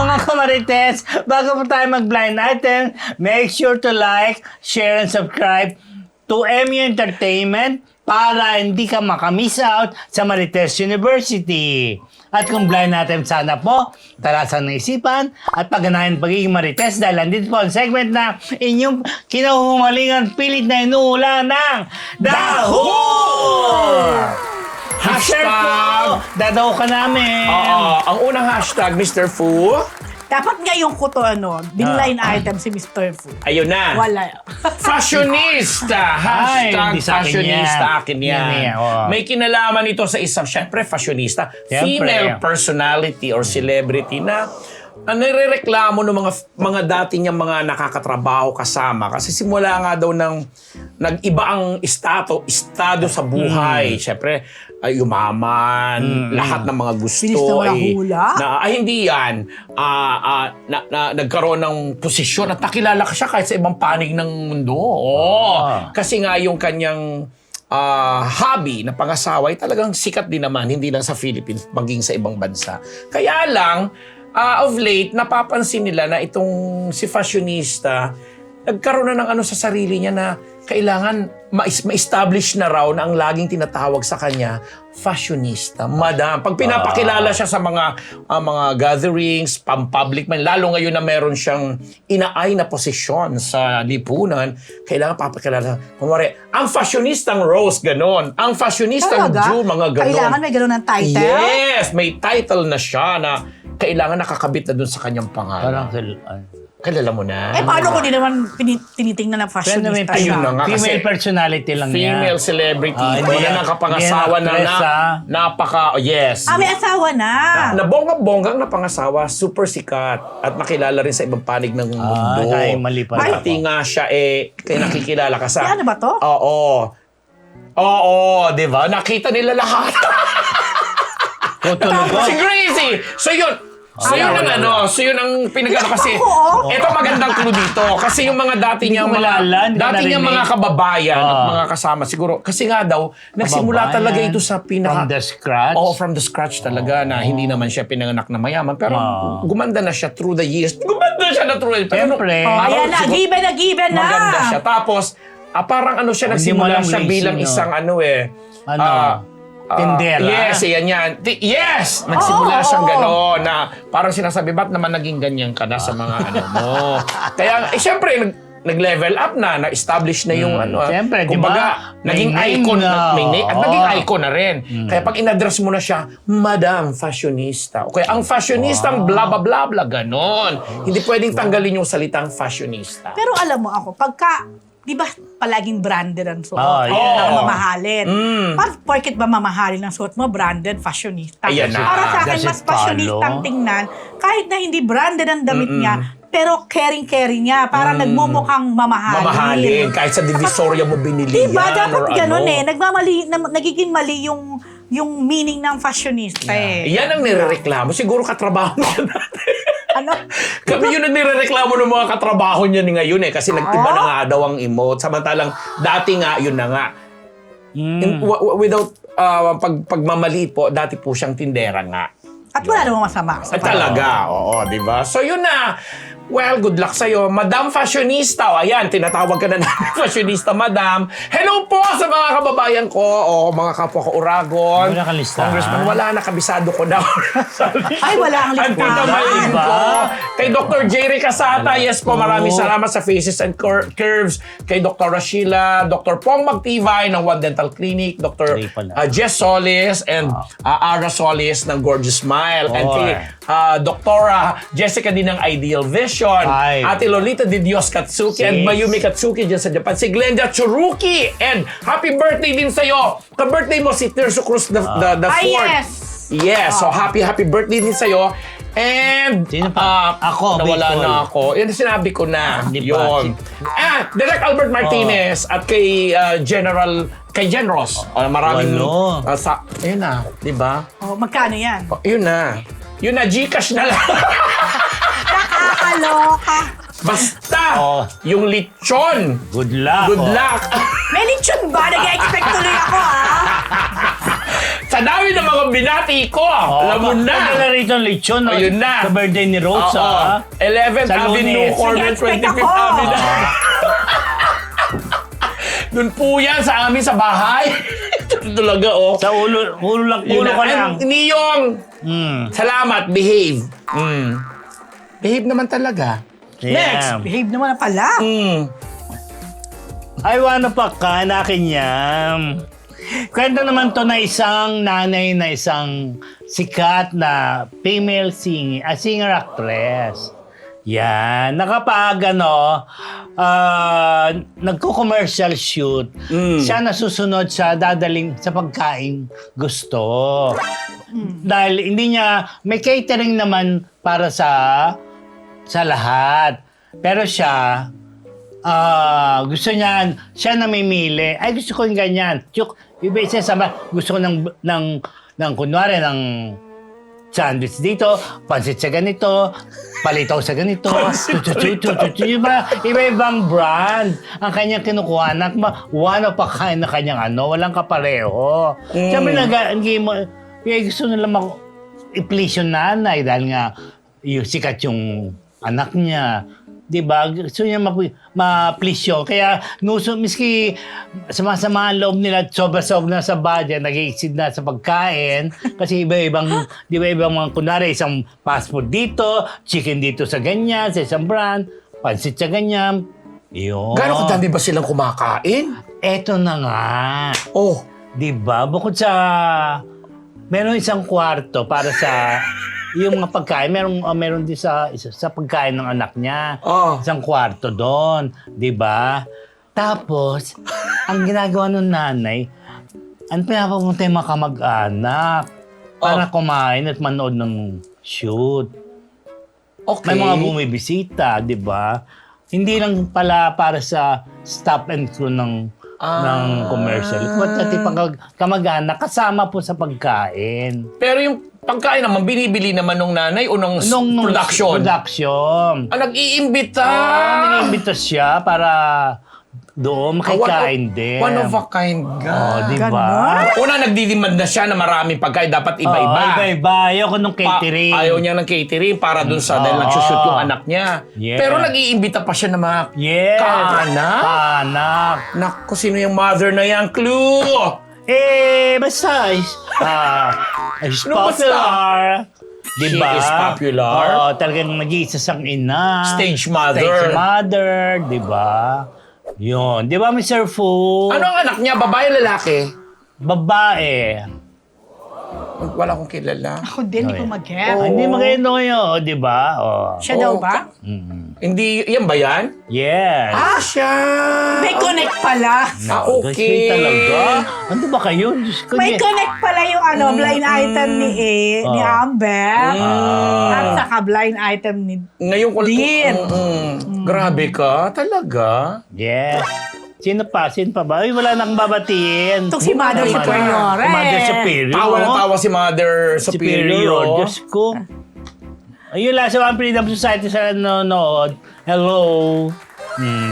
mga kamarites, bago po tayo mag-blind item, make sure to like, share, and subscribe to MU Entertainment para hindi ka makamiss out sa Marites University. At kung blind item sana po, talasan ng isipan at pagganahan pagiging Marites dahil andito po ang segment na inyong kinahumalingan pilit na inuulan ng Daho! Share po! Dadaw ka namin! Oo, ang unang hashtag, Mr. Fu. Dapat ngayon ko to binline item si Mr. Fu. Ayun na. Wala. Fashionista! Ay, Hashtag hindi sa akin fashionista. yan. Akin Yan, yan. oo. May kinalaman ito sa isang, syempre, fashionista. Siyempre. Female personality or celebrity na nirereklamo ng mga dati niyang mga nakakatrabaho kasama kasi simula nga daw ng nag-iba ang estado sa buhay. Syempre, yumaman, lahat ng mga gusto. Bilis na walang hula? Hindi yan. Nagkaroon ng posisyon at nakilala ka siya kahit sa ibang panig ng mundo. Kasi nga yung kanyang hobby na pangasawa ay talagang sikat din naman, hindi lang sa Philippines, maging sa ibang bansa. Kaya lang, of late, napapansin nila na itong si fashionista, nagkaroon na ng sa sarili niya na kailangan ma-establish na raw na ang laging tinatawag sa kanya, fashionista, madam. Pag pinapakilala siya sa mga gatherings, pang-public man, lalo ngayon na meron siyang inaay na posisyon sa lipunan, kailangan papakilala. Kumari, ang fashionistang Rose, ganon. Ang fashionistang June, mga ganon. Kailangan may ganon ng title? Yes! May title na siya na kailangan nakakabit na dun sa kanyang pangalan. Kilala mo na. Paano ko din naman tinitingnan ng fashionista Ayun na siya? nga, kasi Female personality lang female yan. celebrity. Hindi Wala yan- nang kapangasawa hindi yan actress, napaka, yes. May asawa na. Na bonggang-bonggang na pangasawa, super sikat. At makilala rin sa ibang panig ng mundo. Ay, mali pala Pati nga siya kaya nakikilala ka sa... Ano ba to? Oo, di ba? Nakita nila lahat. Tapos si Gracie! So yun ang pinagano kasi, ito magandang clue dito. Kasi yung mga dati niyang mga kababayan at mga kasama siguro. Kasi nga daw, nagsimula talaga ito sa From the scratch? From the scratch talaga na hindi naman siya pinanganak na mayaman. Pero gumanda na siya through the years. Siyempre. Ayan na, given na. Maganda siya. Tapos, parang siya, nagsimula siya bilang isang tindera? Yes, yan. Yes! Nagsimula siyang gano'n na parang sinasabi, ba't naman naging ganyan ka na sa mga mo? Kaya, siyempre, nag-level up na-establish na yung Siyempre, kumbaga, diba? naging May icon name na. at naging icon na rin. Kaya pag in-address mo na siya, Madam Fashionista. Okay, ang fashionistang bla bla bla bla, gano'n. Hindi pwedeng tanggalin yung salitang fashionista. Pero alam mo ako, pagka, di ba palaging branded ang suot? Yeah. Mamahalin. Porket ba mamahalin ang suot mo, branded, fashionista? Ayan na. Para sa akin, Does it mas fashionistang follow? tingnan, kahit na hindi branded ang damit niya, pero caring-caring niya, para nagmumukhang mamahalin. Mamahalin. Kahit sa divisoria mo binili Diba? yan. Dapat or ganun ano. nagiging mali yung meaning ng fashionista Yan ang nirereklamo. Siguro katrabaho niya natin. Ano? Kami yung nagnirereklamo ng mga katrabaho niya ni ngayon kasi nagtiba na nga daw ang emote. Samantalang dati nga, yun na nga. Without pagmamaliit po, dati po siyang tindera nga. At wala namang masama. Talaga, oo, di ba? So yun na. Well, good luck sa'yo. Madam Fashionista. O, ayan, tinatawag ka na namin Fashionista, Madam. Hello po sa mga kababayan ko. O, mga kapwa ko Uragon. Wala kang listahan? Congressman, wala na. Kabisado ko na. Ay, wala ang Ang listahan. pinamain ko. Kay Dr. Jerry Casata. Yes po, maraming salamat sa Faces and Curves. Kay Dr. Rashila, Dr. Pong Magtibay ng One Dental Clinic, Dr. Jess Solis, and Ara Solis ng Gorgeous Smile. And kay Dr. Jessica din ng Ideal Vision. Ate Lolita de Dios Katsuki and Mayumi Katsuki dyan sa Japan. Si Glenda Churuki. And happy birthday din sa'yo. Ka-birthday mo si Tirso Cruz the fourth. yes! Yes. So happy birthday din sa'yo. And Sino pa? Ako, nawala baseball. na ako. Yan sinabi ko na. Hindi pa. Yun. Direct Albert Martinez at kay Jen Ross. Maraming ayun na, 'di ba? Magkano yan? Yun na. Yun na, Gcash na lang. Nakakaloka. Basta, yung lechon. Good luck. Good luck. May lechon ba? Nag-expect tuloy ako, Sa dami ng mga binati ko. Alam mo na. Pagdala rito ang lechon. No? Ayun na. Sa birthday ni Rose, Oo. 11th Sa Avenue, Lunes. corner Sige, expect 25th ako. Avenue. Doon po yan sa amin sa bahay. Talaga, oh. Sa ulo lang, Yun ulo na. ka lang. Niyong, salamat, behave. Behave naman talaga. Yeah. Next. Behave naman na pala. I wanna pa ka na kinyam. Kwento naman to na isang nanay na isang sikat na female singer-actress. Yan. Nakapag nagko-commercial shoot. Siya nasusunod sa dadaling sa pagkain gusto. Dahil hindi niya, may catering naman para sa lahat. Pero siya, gusto niya, siya namimili. Ay, gusto ko yung ganyan. Iba isa sa gusto ko ng kunwari, ng sandwich dito, pansit sa ganito, palitaw sa ganito, iba-ibang brand ang kanyang kinukuha. One of a kind na kanyang walang kapareho. Siyempre, gusto nila i-please yung nanay dahil nga yung sikat yung anak niya. Diba? Gusto niya ma-please yun. Kaya, miski sama-sama ang loob nila, sobra-sobra na sa budget, nag-i-exceed na sa pagkain. Kasi iba-ibang mga, kunwari, isang fast food dito, chicken dito sa ganyan, sa isang brand, pansit sa ganyan. Yun. Gano'ng kadami ba silang kumakain? Eto na nga. Oh. Diba? Bukod sa, meron isang kwarto para sa yung mga pagkain, meron din sa pagkain ng anak niya. Oh. Isang kwarto doon, 'di ba? Tapos, ang ginagawa ng nanay, pinapapunta yung mga kamag-anak para kumain at manood ng shoot. Okay. May mga bumibisita, 'di ba? Hindi lang pala para sa staff and crew ng commercial. Pati kamag-anak kasama po sa pagkain. Pero yung pagkain naman, binibili naman nung nanay o nung production? Production. Nag-iimbita! Nag-iimbita siya para doon makikain din. One of a kind ka. Di ba? Ganon? Una, nagdidemand na siya na maraming pagkain. Dapat iba-iba. Iba-iba. Ayoko nung catering. Ayaw niya ng catering para dun sa dahil nagsushoot yung anak niya. Yeah. Pero nag-iimbita pa siya ng mga Yes. kaanak. Kaanak. Naku, sino yung mother na yan? Clue! Basta is popular. She Diba? is popular. Oo, talagang nag-iisa sang ina. Stage mother. Stage mother, diba? Yun. Di ba, Mr. Fu? Ano ang anak niya? Babae o lalaki? Babae. Wala akong kilala. Ako din, hindi ko mag-get. Hindi maganda ngayon, di ba? Oh. Siya daw ba? Hindi, yan ba yan? Yes. Siya! May connect pala. Okay. Kasi talaga. Ano ba kayo? Diyos ko, May connect pala yung blind item ni Amber. At saka blind item ni Ngayon ko Din. Grabe ka, talaga. Yes. Sino pa ba? Ay, wala nang babatiin. Itong si Mother Superior. Si Mother Superior. Tawa na tawa si Mother Superior. Diyos ko. Ayun lang, sa One Freedom Society sa nanonood. Hello.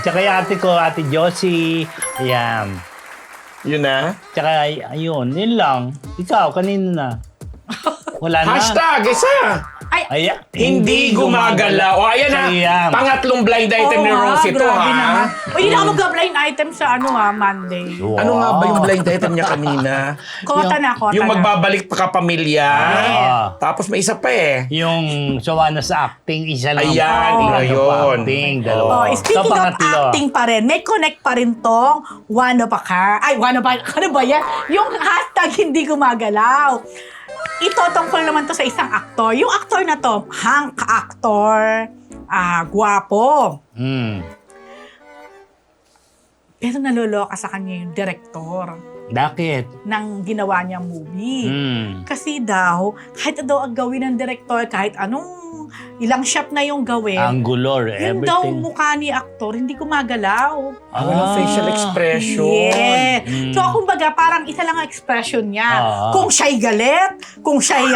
Tsaka yung ate ko, Ate Josie. Ayan. Yun na. Tsaka, ayun, yun lang. Ikaw, kanino na? Wala na. Hashtag, isa. Ayan. Hindi gumagalaw. O, ayan na. Ayan. Pangatlong blind item ni Rose ito, grabe ha? naman. Hindi na ako mag-blind item sa Monday. Ano nga ba yung blind item niya kanina? Kota na. Yung magbabalik pa kapamilya. Tapos may isa pa eh. Yung sawa na sa acting, isa lang. Ayan, yun. yun. Acting, dalawa. Speaking So, of pangatlo. acting pa rin, may connect pa rin tong one of a kind. Ano ba yan? Yung hashtag hindi gumagalaw. Ito tungkol naman to sa isang aktor. Yung aktor na to, hunk actor, gwapo. Pero naluloka sa kanya yung director Bakit? ng ginawa niyang movie. Hmm. Kasi daw, kahit daw ang gawin ng director, kahit anong ilang shot na yung gawin. Angular, Yung daw everything. mukha ni aktor, hindi gumagalaw. Walang facial expression. Yeah. So, kumbaga, parang isa lang ang expression niya. Kung siya'y galit, kung siya'y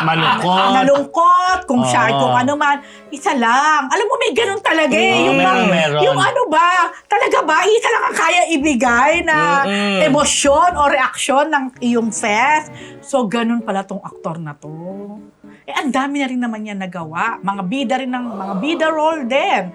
Malungkot. nalungkot, kung siya kung ano man, isa lang. Alam mo, may ganun talaga eh. meron. Yung ano ba, talaga ba, isa lang ang kaya ibigay na emosyon o reaksyon ng iyong face. So, ganun pala tong aktor na to. Ang dami na rin naman niya nagawa. Mga bida role din.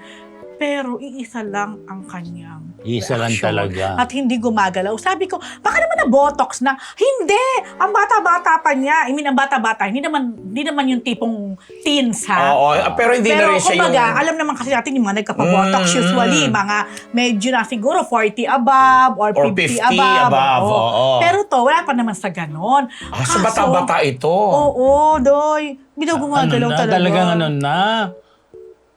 Pero iisa lang ang kanyang Isa lang reaksyon. talaga. At hindi gumagalaw. Sabi ko, baka naman na-botox na. Hindi! Ang bata-bata pa niya. I mean, ang bata-bata, hindi naman yung tipong teens, ha? Oo, pero hindi na rin siya kumbaga, yung... alam naman kasi natin yung mga nagkapa-botox usually, mga medyo na siguro 40 above or 50 above. oo. Pero to, wala pa naman sa ganon. So bata-bata ito. Oo, doy. Hindi daw gumagalaw na, talaga. talagang ano na.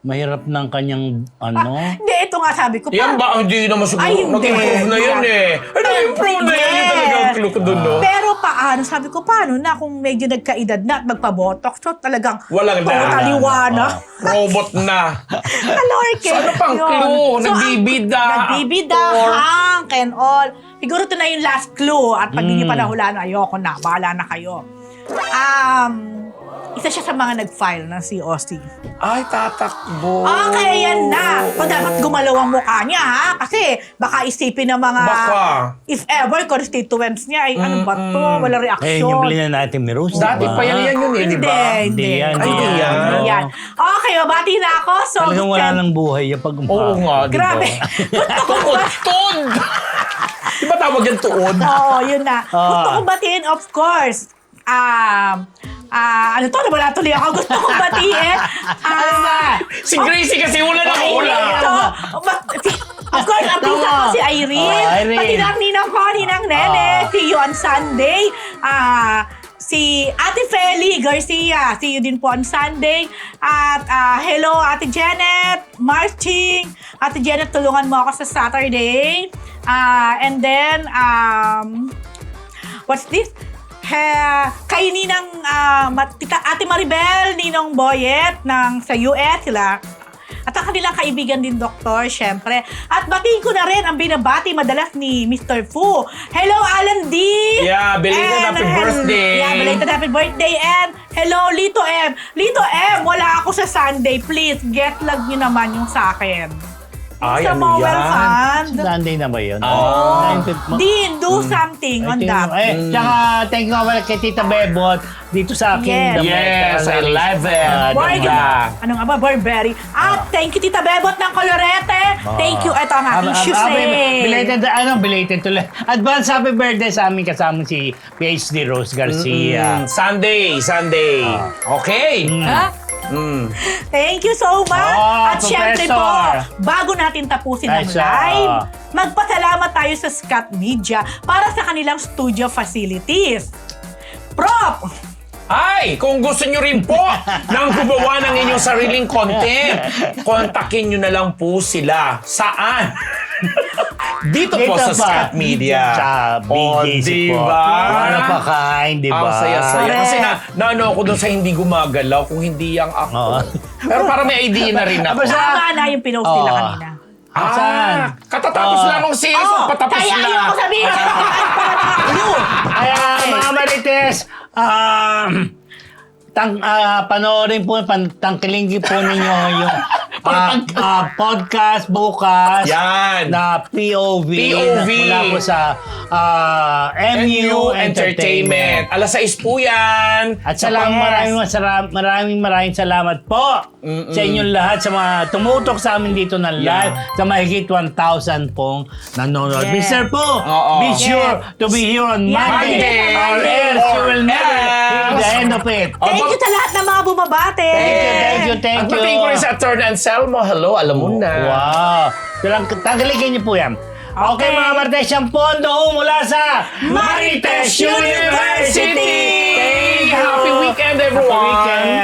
Mahirap ng kanyang Hindi, ito nga sabi ko. Yan ba? Hindi naman siguro. Ay, hindi. Nag-improve na yan eh. Nag-improve na yan. Yung talagang clue ko doon, no? Pero paano? Sabi ko, paano na kung medyo nagkaedad na at magpa-botox? So talagang Walang totaliwana. Robot na. Kalorke. So, ano pang clue? Nagbibida, Nagbibida, actor. hank, and all. Siguro ito na yung last clue. At pag hindi nyo pa nahulaan, ayoko na. Bahala na kayo. Isa siya sa mga nag-file ng COC. Ay, tatakbo. Okay, yan na. So, dapat gumalaw ang mukha niya, ha? Kasi baka isipin ng mga... Baka. If ever, constituents niya, ay ano ba to? Walang Eh, reaksyon. yung bilhin na natin, Mirus. Dati pa yan yun eh, di ba? Hindi. Hindi yan. Ay, hindi yan. Hindi yan. Okay, mabati na ako. So, Talagang wala nang buhay yung pag Oo nga, di ba? Grabe. Tuod! Di ba tawag yan tuod? Oo, yun na. Gusto kong batiin, of course. Ano to? Wala tuloy ako. Gusto kong batiin. Si Gracie kasi wala na Irene to. Of course, ang pinsan ko si Irene. Irene. Pati ng ninang ko, ninang Nene. See you on Sunday. Si Ate Feli Garcia. See you din po on Sunday. At hello, Ate Janet. Marching. Ate Janet, tulungan mo ako sa Saturday. And then, what's this? Kay Ninang Ate Maribel, Ninong Boyet sa US sila. At ang kanilang kaibigan din, Doktor, syempre. At batiin ko na rin ang binabati madalas ni Mr. Fu. Hello, Alan D! Yeah, belated happy birthday! Yeah, belated happy birthday. And hello, Lito M. Lito M, wala ako sa Sunday. Please, get lag nyo naman yung sa akin. Ay, sa ano Mobile yan? Fund. Sunday na ba yun? Din, do something on that. Tsaka, thank you nga pala kay Tita Bebot dito sa akin. Yes. Yes, I love it. Boy, Ganda. ano nga ba, Burberry. At thank you, Tita Bebot ng Colorete. Thank you. Ito ang aking shoes Belated tuloy. Advance happy birthday sa aming kasama si PhD Rose Garcia. Sunday. Okay. Ha? Thank you so much. At syempre po, Professor. bago natin tapusin ang Professor. live, magpasalamat tayo sa Scott Media para sa kanilang studio facilities. Prof! Ay, kung gusto nyo rin po nang gumawa ng inyong sariling content, kontakin nyo na lang po sila. Saan? Dito po sa Scott Media. Sa BGC po. diba? Ano pa kain, di ba? Ang saya-saya. Correct. Kasi naano ako doon sa hindi gumagalaw kung hindi yung actor. Pero para may idea na rin ako. Tama na yung pinost nila Oo. kanina. Saan? Katatapos lang ng series, patapos kaya na. ayaw ko sabihin. Para mga clue. Kaya mga Marites, panoorin po, tangkilingin po ninyo yung podcast bukas Yan. na POV. POV. Mula po sa MU Entertainment. Alas 6 po yan. At maraming salamat po sa inyong lahat, sa mga tumutok sa amin dito ng live, sa mahigit 1,000 pong nanonood. Yeah. Be sure po, Oo. be sure to be here on Monday. Monday. Or else you will never hear the end of it. Thank you sa lahat ng mga bumabate. Thank you. At patingin ko rin sa Attorney Anselmo. Hello, alam mo na. Wow. Tanggalin niyo po yan. Okay, mga Marites, yung pondo mula sa Marites University! Happy weekend, everyone! Happy weekend.